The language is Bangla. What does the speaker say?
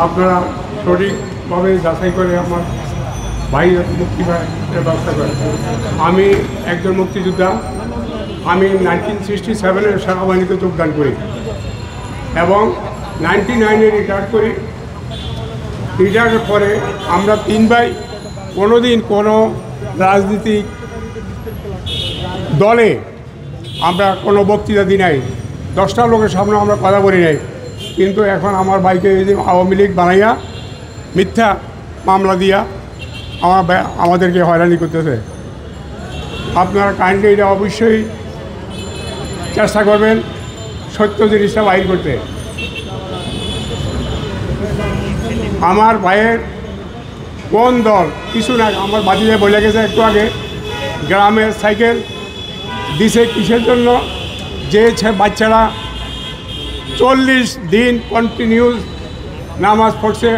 আপনারা সঠিকভাবে যাচাই করে আমার ভাই মুক্তি ব্যবস্থা করেন। আমি একজন মুক্তিযোদ্ধা। আমি 1967 সেনাবাহিনীতে যোগদান করি এবং 99-এ রিটায়ার করি। রিটায়ারের পরে আমরা 3 ভাই কোনোদিন কোনো রাজনীতিক দলে আমরা কোনো বক্তৃতা দিই নাই, 10টা লোকের সামনে আমরা কথা বলি নাই। কিন্তু এখন আমার ভাইকে আওয়ামী লীগ বানাইয়া মিথ্যা মামলা দিয়া আমাদেরকে হয়রানি করতেছে। আপনারা কাইন্ডলি এটা অবশ্যই চেষ্টা করবেন সত্য জিনিসটা বাইর করতে। আমার ভাইয়ের কোন দল কিছু না, আমার বাড়িতে বলে গেছে একটু আগে গ্রামের সাইকেল দিছে কিসের জন্য, যে বাচ্চারা 40 দিন কন্টিনিউস নামাজ পড়ছে